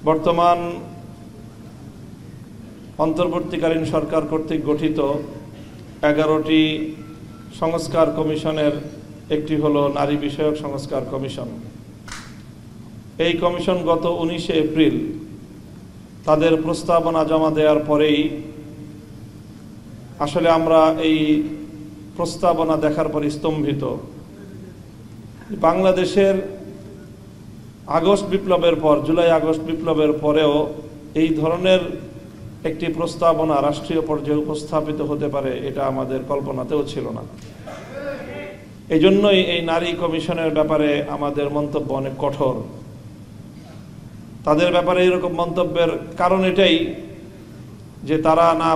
বর্তমান অন্তর্বর্তীকালীন সরকার কর্তৃক গঠিত 11টি সংস্কার কমিশনের একটি হলো নারী বিষয়ক সংস্কার কমিশন। এই কমিশন গত 19 এপ্রিল তাদের প্রস্তাবনা জমা দেওয়ার পরেই আসলে আমরা এই প্রস্তাবনা দেখার পর স্তম্ভিত। বাংলাদেশের আগস্ট বিপ্লবের পর, জুলাই আগস্ট বিপ্লবের পরেও এই ধরনের একটি প্রস্তাবনা রাষ্ট্রীয় পর্যায়ে উপস্থাপিত হতে পারে এটা আমাদের কল্পনাতেও ছিল না। এই জন্যই এই নারী কমিশনের ব্যাপারে আমাদের মন্তব্য অনেক কঠোর। তাদের ব্যাপারে এরকম মন্তব্যের কারণ এটাই যে তারা না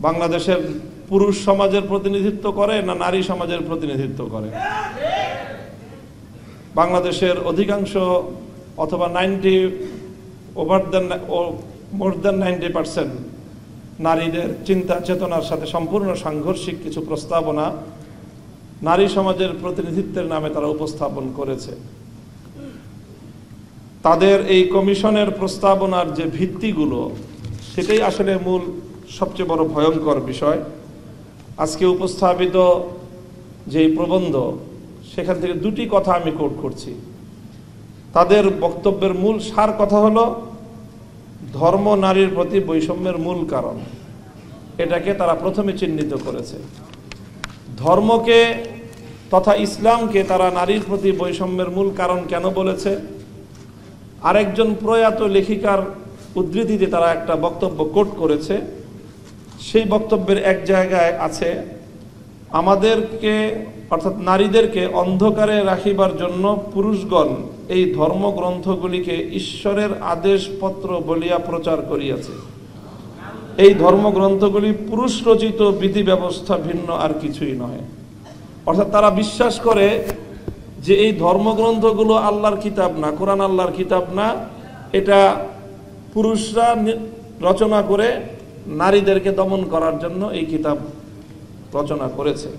বাংলাদেশের পুরুষ সমাজের প্রতিনিধিত্ব করে, না নারী সমাজের প্রতিনিধিত্ব করে। বাংলাদেশের অধিকাংশ অথবা মোর দেন 90% নারীদের চিন্তা চেতনার সাথে সম্পূর্ণ সাংঘর্ষিক কিছু প্রস্তাবনা নারী সমাজের প্রতিনিধিত্বের নামে তারা উপস্থাপন করেছে। তাদের এই কমিশনের প্রস্তাবনার যে ভিত্তিগুলো, সেটাই আসলে মূল সবচেয়ে বড় ভয়ঙ্কর বিষয়। আজকে উপস্থাপিত যে প্রবন্ধ, সেখান থেকে দুটি কথা আমি কোট করছি। তাদের বক্তব্যের মূল সার কথা হলো ধর্ম নারীর প্রতি বৈষম্যের মূল কারণ। এটাকে তারা প্রথমে চিহ্নিত করেছে। ধর্মকে তথা ইসলামকে তারা নারীর প্রতি বৈষম্যের মূল কারণ কেন বলেছে, আরেকজন প্রয়াত লেখিকার উদ্ধৃতিতে তারা একটা বক্তব্য কোট করেছে। সেই বক্তব্যের এক জায়গায় আছে, আমাদেরকে অর্থাৎ নারীদেরকে অন্ধকারে রাখিবার জন্য পুরুষগণ এই ধর্মগ্রন্থগুলিকে ঈশ্বরের আদেশপত্র বলিয়া প্রচার করিয়াছে। এই ধর্মগ্রন্থগুলি পুরুষ রচিত বিধি ব্যবস্থা ভিন্ন আর কিছুই নয়। অর্থাৎ তারা বিশ্বাস করে যে এই ধর্মগ্রন্থগুলো আল্লাহর কিতাব না, কোরআন আল্লাহর কিতাব না, এটা পুরুষরা রচনা করে নারীদেরকে দমন করার জন্য এই কিতাব রচনা করেছে।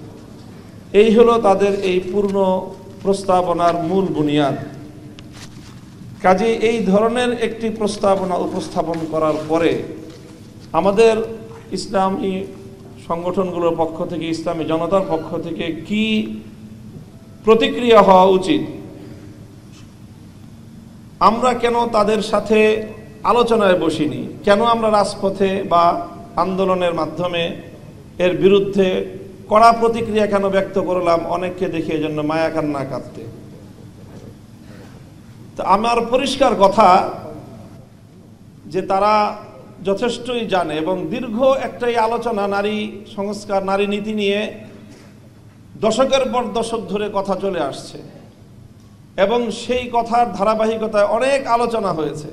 এই হলো তাদের এই পূর্ণ প্রস্তাবনার মূল বুনিয়াদ। কাজে এই ধরনের একটি প্রস্তাবনা উপস্থাপন করার পরে আমাদের ইসলামী সংগঠনগুলোর পক্ষ থেকে, ইসলামী জনতার পক্ষ থেকে কি প্রতিক্রিয়া হওয়া উচিত? আমরা কেন তাদের সাথে আলোচনায় বসিনি? কেন আমরা রাজপথে বা আন্দোলনের মাধ্যমে এর বিরুদ্ধে কড়া প্রতিক্রিয়া কেন ব্যক্ত করলাম? অনেককে দেখে এজন্য মায়া কান্না কাঁদতে। তো আমার পরিষ্কার কথা যে তারা যথেষ্টই জানে এবং দীর্ঘ একটাই আলোচনা নারী সংস্কার, নারী নীতি নিয়ে দশকের পর দশক ধরে কথা চলে আসছে এবং সেই কথার ধারাবাহিকতায় অনেক আলোচনা হয়েছে।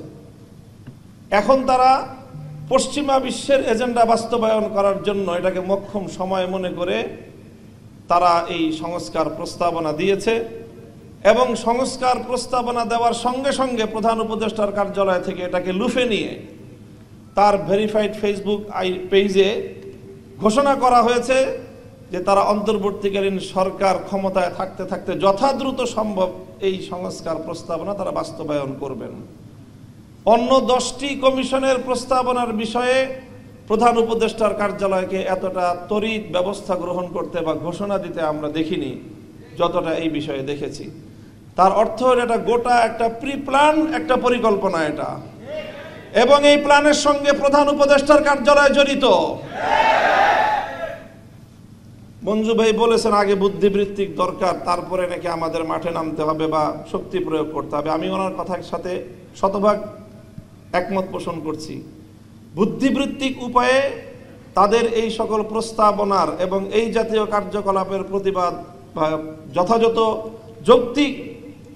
এখন তারা পশ্চিমা বিশ্বের এজেন্ডা বাস্তবায়ন করার জন্য এটাকে মোক্ষম সময় মনে করে তারা এই সংস্কার প্রস্তাবনা দিয়েছে এবং সংস্কার প্রস্তাবনা দেওয়ার সঙ্গে সঙ্গে প্রধান উপদেষ্টার কার্যালয় থেকে এটাকে লুফে নিয়ে তার ভেরিফাইড ফেসবুক পেজে ঘোষণা করা হয়েছে যে তারা অন্তর্বর্তীকালীন সরকার ক্ষমতায় থাকতে থাকতে যথাদ্রুত সম্ভব এই সংস্কার প্রস্তাবনা তারা বাস্তবায়ন করবেন। অন্য 10টি কমিশনের প্রস্তাবনার বিষয়ে প্রধান উপদেষ্টার কার্যালয়কে এতটা ত্বরিত ব্যবস্থা গ্রহণ করতে বা ঘোষণা দিতে আমরা দেখিনি যতটা এই বিষয়ে দেখেছি। তার অর্থ হল এটা গোটা একটা প্রি প্ল্যান একটা পরিকল্পনা এটা, এবং এই প্ল্যানের সঙ্গে প্রধান উপদেষ্টার কার্যালয় জড়িত। মঞ্জু ভাই বলেছেন আগে বুদ্ধিবৃত্তিক দরকার, তারপরে নাকি আমাদের মাঠে নামতে হবে বা শক্তি প্রয়োগ করতে হবে। আমি ওনার কথার সাথে শতভাগ একমত পোষণ করছি। বুদ্ধিবৃত্তিক উপায়ে তাদের এই সকল প্রস্তাবনার এবং এই জাতীয় কার্যকলাপের প্রতিবাদ বা যথাযথ যৌক্তিক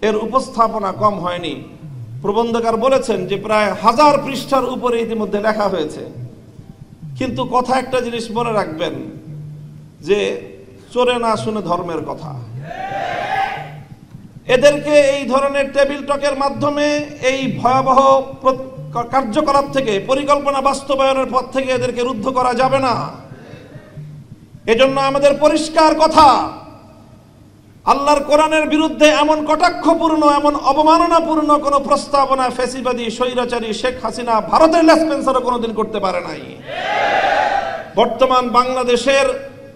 এর উপস্থাপনা কম হয়নি। প্রবন্ধকার বলেছেন যে প্রায় 1000 পৃষ্ঠার উপরে ইতিমধ্যে লেখা হয়েছে। কিন্তু কথা একটা জিনিস মনে রাখবেন যে চোরে না শুনে ধর্মের কথা। এদেরকে এই ধরনের টেবিল টকের মাধ্যমে এই ভয়াবহ কার্যকলাপ থেকে, পরিকল্পনা বাস্তবায়নের পথ থেকে এদেরকে রুদ্ধ করা যাবে না। এজন্য আমাদের পরিষ্কার কথা আল্লাহর কোরআনের বিরুদ্ধে এমন কটাক্ষপূর্ণ, এমন অবমাননাপূর্ণ কোন প্রস্তাবনা ফ্যাসিবাদী স্বৈরাচারী শেখ হাসিনা ভারতের লেসপেন্সারও কোনোদিন করতে পারে নাই। বর্তমান বাংলাদেশের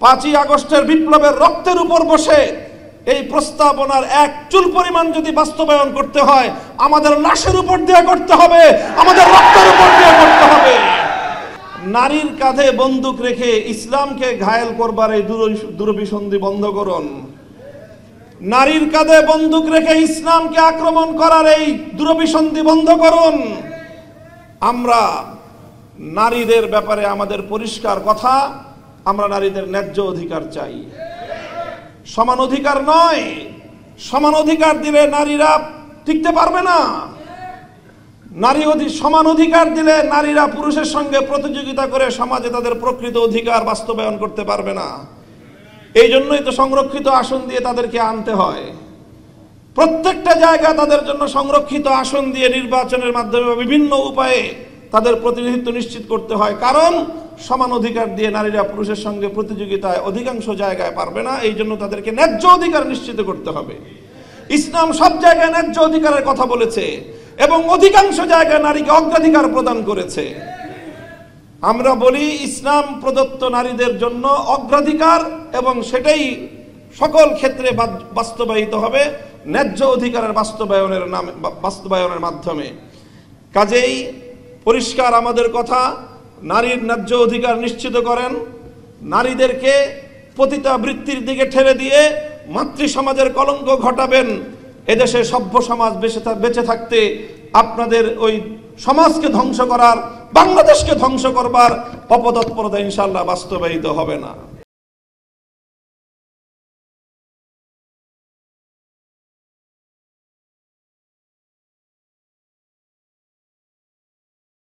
5ই আগস্টের বিপ্লবের রক্তের উপর বসে এই প্রস্তাবনার এক চুল পরিমাণ যদি বাস্তবায়ন করতে হয়, আমাদের লাশের উপর দিয়ে করতে হবে, আমাদের রক্তের উপর দিয়ে করতে হবে। নারীর কাঁধে বন্দুক রেখে ইসলামকে ঘায়েল করবার এই দুরভিসন্ধি বন্ধ করুন। নারীর কাঁধে বন্দুক রেখে ইসলামকে আক্রমণ করার এই দুরভিসন্ধি বন্ধ করুন। আমরা নারীদের ব্যাপারে আমাদের পরিষ্কার কথা, আমরা নারীদের ন্যায্য অধিকার চাই, সমান অধিকার নয়। সমান অধিকার দিলে নারীরা টিকতে পারবে না। সমান অধিকার দিলে নারীরা পুরুষের সঙ্গে প্রতিযোগিতা করে সমাজে তাদের প্রকৃত অধিকার বাস্তবায়ন করতে পারবে না। এই জন্যই তো সংরক্ষিত আসন দিয়ে তাদেরকে আনতে হয়। প্রত্যেকটা জায়গা তাদের জন্য সংরক্ষিত আসন দিয়ে নির্বাচনের মাধ্যমে বিভিন্ন উপায়ে তাদের প্রতিনিধিত্ব নিশ্চিত করতে হয়। কারণ সমান অধিকার দিয়ে নারীরা পুরুষের সঙ্গে প্রতিযোগিতায় অধিকাংশ জায়গায় পারবে না। এই জন্য তাদেরকে ন্যায্য অধিকার নিশ্চিত করতে হবে। ইসলাম সব জায়গায় ন্যায্য অধিকারের কথা বলেছে এবং অধিকাংশ জায়গায় নারীকে অগ্রাধিকার প্রদান করেছে। আমরা বলি ইসলাম প্রদত্ত নারীদের জন্য অগ্রাধিকার, এবং সেটাই সকল ক্ষেত্রে বাস্তবায়িত হবে ন্যায্য অধিকারের বাস্তবায়নের মাধ্যমে। কাজেই পরিষ্কার আমাদের কথা, নারীর ন্যায্য অধিকার নিশ্চিত করেন। নারীদেরকে পতিতাবৃত্তির দিকে ঠেলে দিয়ে মাতৃ সমাজের কলঙ্ক ঘটাবেন। এদেশে সভ্য সমাজ বেঁচে থাকতে আপনাদের ওই সমাজকে ধ্বংস করার, বাংলাদেশকে ধ্বংস করবার অপতৎপরতা ইনশাআল্লাহ বাস্তবায়িত হবে না।